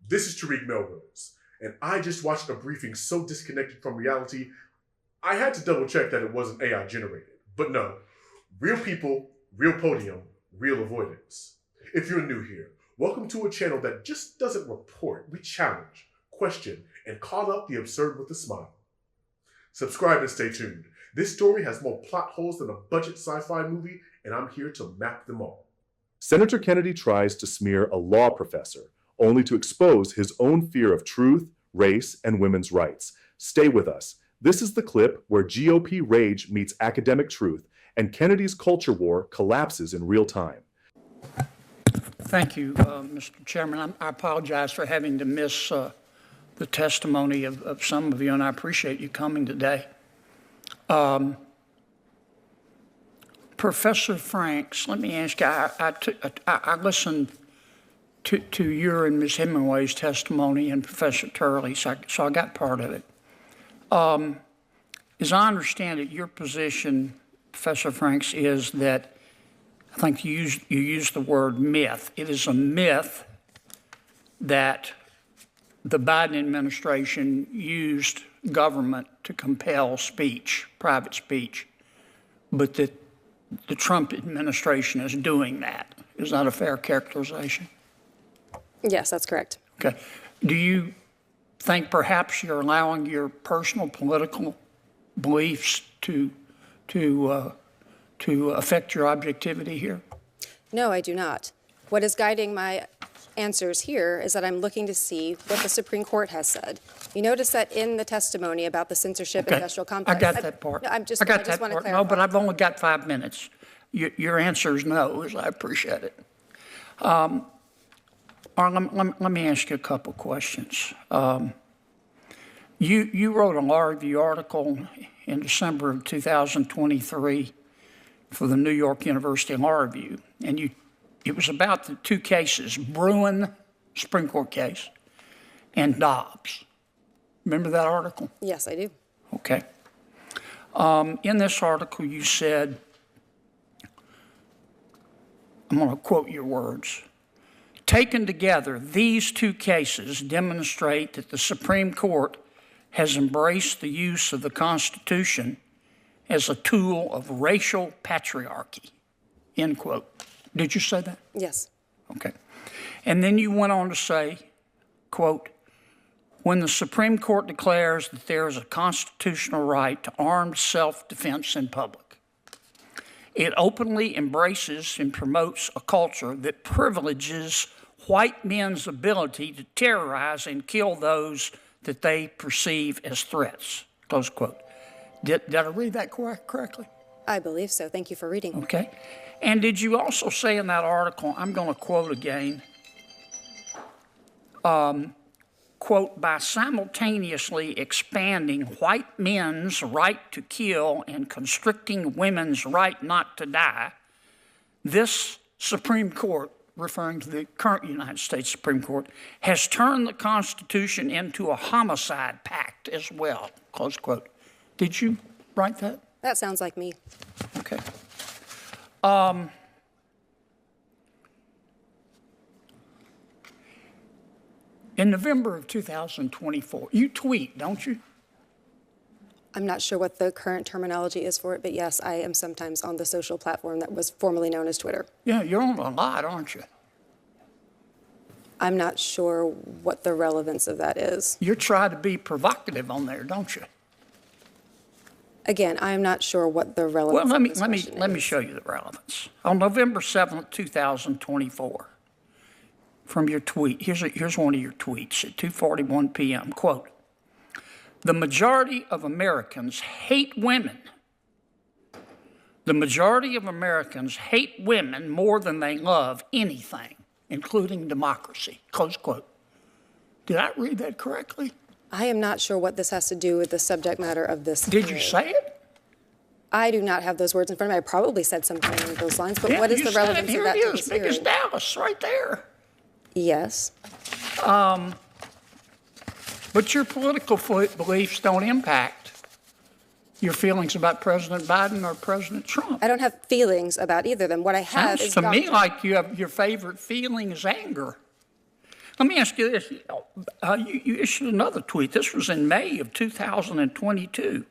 This is Tariq Melrose, and I just watched a briefing so disconnected from reality, I had to double check that it wasn't AI generated. But no, real people, real podium, real avoidance. If you're new here, welcome to a channel that just doesn't report. We challenge, question, and call out the absurd with a smile. Subscribe and stay tuned. This story has more plot holes than a budget sci-fi movie, and I'm here to map them all. Senator Kennedy tries to smear a law professor, only to expose his own fear of truth, race, and women's rights. Stay with us. This is the clip where GOP rage meets academic truth, and Kennedy's culture war collapses in real time. Thank you, Mr. Chairman. I apologize for having to miss the testimony of some of you, and I appreciate you coming today. Professor Franks, let me ask you, I listened to your and Ms. Hemingway's testimony and Professor Turley, so I got part of it. As I understand it, your position, Professor Franks, is that, I think you used the word myth. It is a myth that the Biden administration used government to compel speech, private speech, but that the Trump administration is doing that. Is that a fair characterization? Yes, that's correct. Okay. Do you think perhaps you're allowing your personal political beliefs to affect your objectivity here? No, I do not. What is guiding my answers here is that I'm looking to see what the Supreme Court has said. You notice that in the testimony about the censorship industrial complex. I got that part. No, I just want to clarify. No, but I've only got 5 minutes. Your answer is no, I appreciate it. Let me ask you a couple questions. You wrote a law review article in December of 2023 for the New York University Law Review, and it was about the two cases, Bruin, Supreme Court case, and Dobbs. Remember that article? Yes, I do. Okay. In this article, you said, I'm going to quote your words, "Taken together, these two cases demonstrate that the Supreme Court has embraced the use of the Constitution as a tool of racial patriarchy," end quote. Did you say that? Yes. Okay. And then you went on to say, quote, "When the Supreme Court declares that there is a constitutional right to armed self-defense in public, it openly embraces and promotes a culture that privileges white men's ability to terrorize and kill those that they perceive as threats," close quote. Did I read that correctly? I believe so. Thank you for reading. Okay. And did you also say in that article, I'm going to quote again, quote, "by simultaneously expanding white men's right to kill and constricting women's right not to die, this Supreme Court," referring to the current United States Supreme Court, "has turned the Constitution into a homicide pact as well," close quote. Did you write that? That sounds like me. Okay. In November of 2024, you tweet, don't you? I'm not sure what the current terminology is for it, but yes, I am sometimes on the social platform that was formerly known as Twitter. Yeah, you're on a lot, aren't you? I'm not sure what the relevance of that is. You try to be provocative on there, don't you? Again, I'm not sure what the relevance Well, of this question is. let me show you the relevance. On November 7th, 2024, from your tweet, here's one of your tweets at 2:41 p.m., quote, "The majority of Americans hate women. The majority of Americans hate women more than they love anything, including democracy," close quote. Did I read that correctly? I am not sure what this has to do with the subject matter of this. Did you say it? I do not have those words in front of me. I probably said something along those lines, but Yeah, what is you the said it. relevance Here of that it to is, this big as hearing? Dallas, right there. Yes. But your political beliefs don't impact your feelings about President Biden or President Trump. I don't have feelings about either of them. What I have Sounds is to me like you have your favorite feeling is anger. Let me ask you this. You issued another tweet. This was in May of 2022.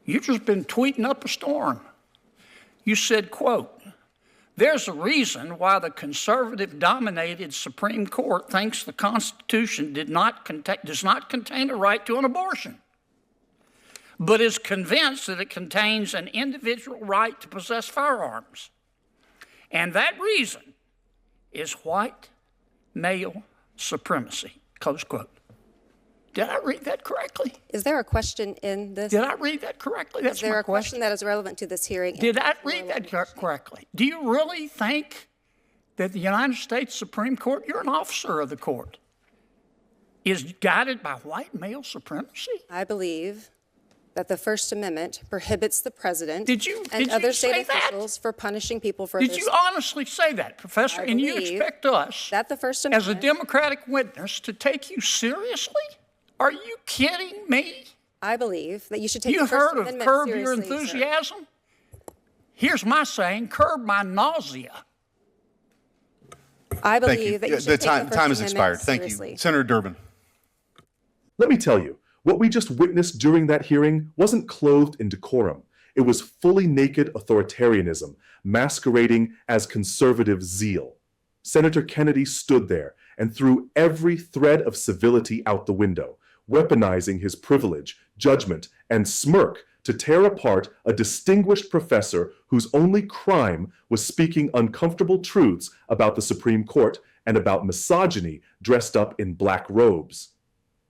You've just been tweeting up a storm. You said, quote, "There's a reason why the conservative-dominated Supreme Court thinks the Constitution does not contain a right to an abortion, but is convinced that it contains an individual right to possess firearms. And that reason is white male supremacy," close quote. Did I read that correctly? Is there a question in this? Did I read that correctly? That's Is there my a question that is relevant to this hearing? Did I read that correctly? Do you really think that the United States Supreme Court, you're an officer of the court, is guided by white male supremacy? I believe that the First Amendment prohibits the president Did you other say state that? officials for punishing people for Did their you honestly say that, Professor? I And you believe expect us, that the First as a Amendment, Democratic witness, to take you seriously? Are you kidding me? I believe that you should take You the First heard of Amendment curb seriously, your sir. enthusiasm? Here's my saying, curb my nausea. I Thank you. believe that you The should take time the First has expired. Amendment Thank seriously. you. Senator Durbin. Let me tell you, what we just witnessed during that hearing wasn't clothed in decorum. It was fully naked authoritarianism, masquerading as conservative zeal. Senator Kennedy stood there and threw every thread of civility out the window, weaponizing his privilege, judgment, and smirk to tear apart a distinguished professor whose only crime was speaking uncomfortable truths about the Supreme Court and about misogyny dressed up in black robes.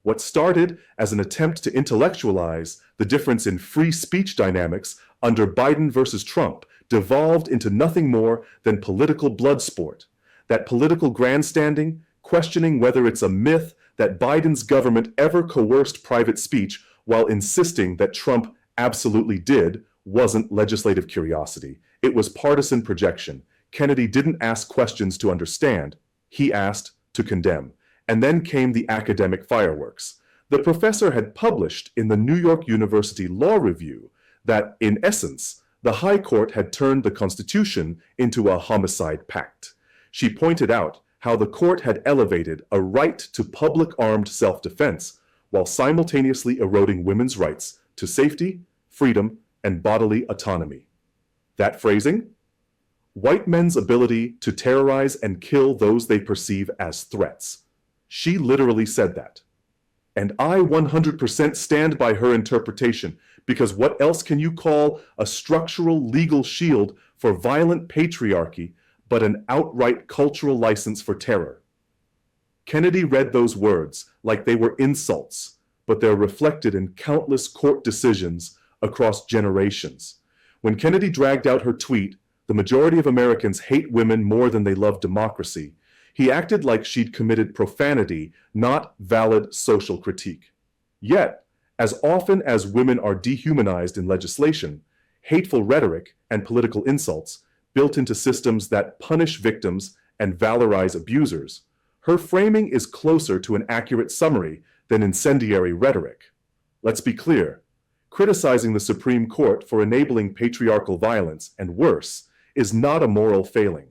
What started as an attempt to intellectualize the difference in free speech dynamics under Biden versus Trump devolved into nothing more than political blood sport. That political grandstanding, questioning whether it's a myth that Biden's government ever coerced private speech while insisting that Trump absolutely did, wasn't legislative curiosity. It was partisan projection. Kennedy didn't ask questions to understand. He asked to condemn. And then came the academic fireworks. The professor had published in the New York University Law Review that, in essence, the High Court had turned the Constitution into a homicide pact. She pointed out how the court had elevated a right to public armed self-defense while simultaneously eroding women's rights to safety, freedom, and bodily autonomy. That phrasing? White men's ability to terrorize and kill those they perceive as threats. She literally said that. And I 100% stand by her interpretation, because what else can you call a structural legal shield for violent patriarchy but an outright cultural license for terror? Kennedy read those words like they were insults, but they're reflected in countless court decisions across generations. When Kennedy dragged out her tweet, "The majority of Americans hate women more than they love democracy," he acted like she'd committed profanity, not valid social critique. Yet, as often as women are dehumanized in legislation, hateful rhetoric and political insults built into systems that punish victims and valorize abusers, her framing is closer to an accurate summary than incendiary rhetoric. Let's be clear. Criticizing the Supreme Court for enabling patriarchal violence, and worse, is not a moral failing.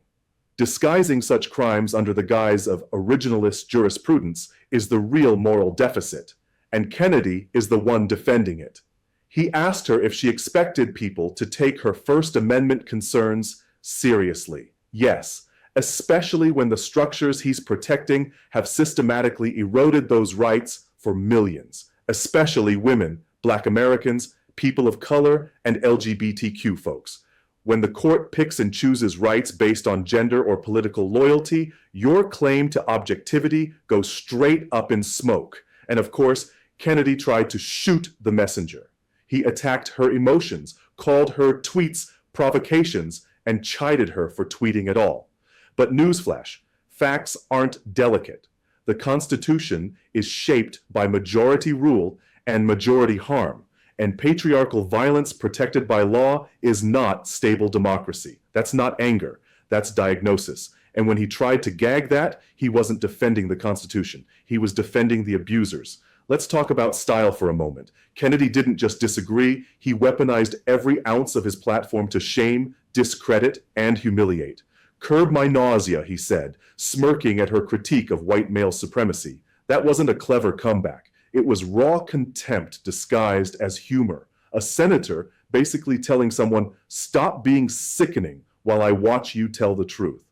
Disguising such crimes under the guise of originalist jurisprudence is the real moral deficit, and Kennedy is the one defending it. He asked her if she expected people to take her First Amendment concerns seriously. Yes, especially when the structures he's protecting have systematically eroded those rights for millions, especially women, Black Americans, people of color, and LGBTQ folks. When the court picks and chooses rights based on gender or political loyalty, your claim to objectivity goes straight up in smoke. And of course, Kennedy tried to shoot the messenger. He attacked her emotions, called her tweets provocations, and chided her for tweeting at all. But newsflash, facts aren't delicate. The Constitution is shaped by majority rule and majority harm. And patriarchal violence protected by law is not stable democracy. That's not anger. That's diagnosis. And when he tried to gag that, he wasn't defending the Constitution. He was defending the abusers. Let's talk about style for a moment. Kennedy didn't just disagree. He weaponized every ounce of his platform to shame, discredit, and humiliate. "Curb my nausea," he said, smirking at her critique of white male supremacy. That wasn't a clever comeback. It was raw contempt disguised as humor. A senator basically telling someone, "Stop being sickening while I watch you tell the truth."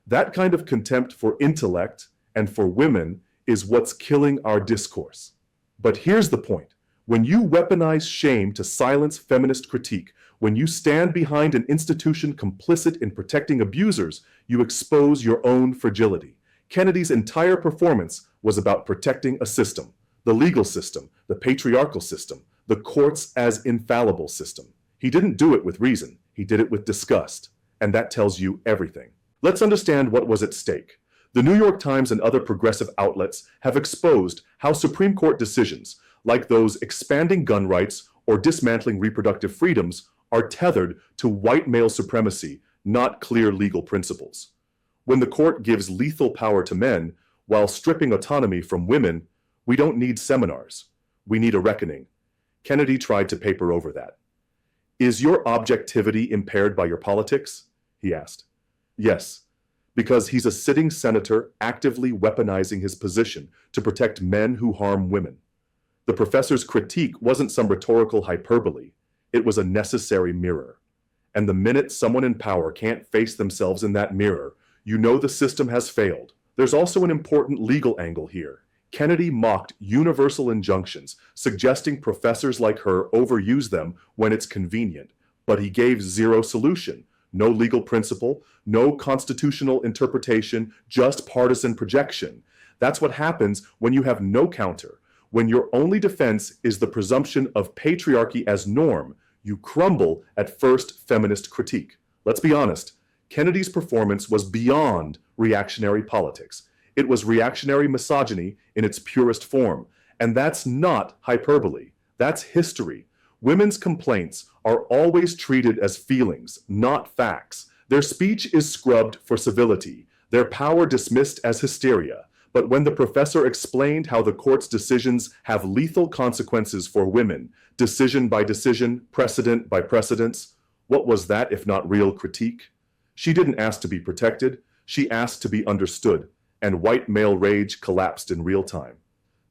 That kind of contempt for intellect and for women is what's killing our discourse. But here's the point. When you weaponize shame to silence feminist critique, when you stand behind an institution complicit in protecting abusers, you expose your own fragility. Kennedy's entire performance was about protecting a system, the legal system, the patriarchal system, the courts as infallible system. He didn't do it with reason, he did it with disgust, and that tells you everything. Let's understand what was at stake. The New York Times and other progressive outlets have exposed how Supreme Court decisions, like those expanding gun rights or dismantling reproductive freedoms, are tethered to white male supremacy, not clear legal principles. When the court gives lethal power to men while stripping autonomy from women, we don't need seminars. We need a reckoning. Kennedy tried to paper over that. "Is your objectivity impaired by your politics?" he asked. Yes, because he's a sitting senator actively weaponizing his position to protect men who harm women. The professor's critique wasn't some rhetorical hyperbole. It was a necessary mirror. And the minute someone in power can't face themselves in that mirror, you know the system has failed. There's also an important legal angle here. Kennedy mocked universal injunctions, suggesting professors like her overuse them when it's convenient. But he gave zero solution. No legal principle, no constitutional interpretation, just partisan projection. That's what happens when you have no counter. When your only defense is the presumption of patriarchy as norm, you crumble at first feminist critique. Let's be honest, Kennedy's performance was beyond reactionary politics. It was reactionary misogyny in its purest form. And that's not hyperbole. That's history. Women's complaints are always treated as feelings, not facts. Their speech is scrubbed for civility, their power dismissed as hysteria. But when the professor explained how the court's decisions have lethal consequences for women, decision by decision, precedent by precedence, what was that if not real critique? She didn't ask to be protected, she asked to be understood, and white male rage collapsed in real time.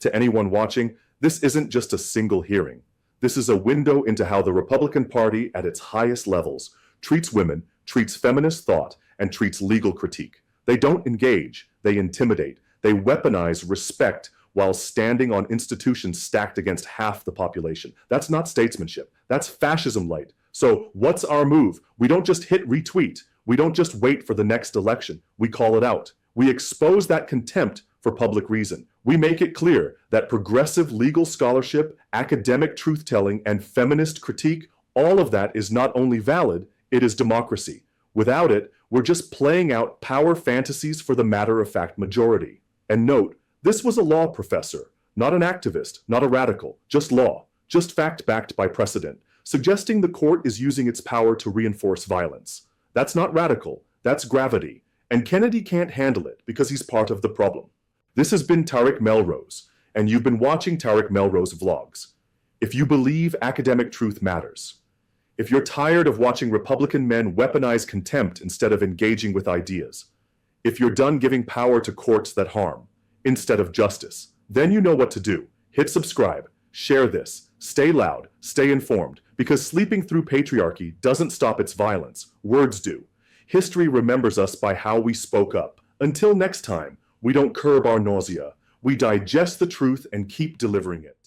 To anyone watching, this isn't just a single hearing. This is a window into how the Republican Party at its highest levels treats women, treats feminist thought, and treats legal critique. They don't engage, they intimidate. They weaponize respect while standing on institutions stacked against half the population. That's not statesmanship. That's fascism light. So what's our move? We don't just hit retweet. We don't just wait for the next election. We call it out. We expose that contempt for public reason. We make it clear that progressive legal scholarship, academic truth-telling, and feminist critique, all of that is not only valid, it is democracy. Without it, we're just playing out power fantasies for the matter-of-fact majority. And note, this was a law professor, not an activist, not a radical, just law, just fact backed by precedent, suggesting the court is using its power to reinforce violence. That's not radical, that's gravity. And Kennedy can't handle it because he's part of the problem. This has been Tariq Melrose, and you've been watching Tariq Melrose Vlogs. If you believe academic truth matters, if you're tired of watching Republican men weaponize contempt instead of engaging with ideas, if you're done giving power to courts that harm instead of justice, then you know what to do. Hit subscribe, share this, stay loud, stay informed, because sleeping through patriarchy doesn't stop its violence. Words do. History remembers us by how we spoke up. Until next time, we don't curb our nausea. We digest the truth and keep delivering it.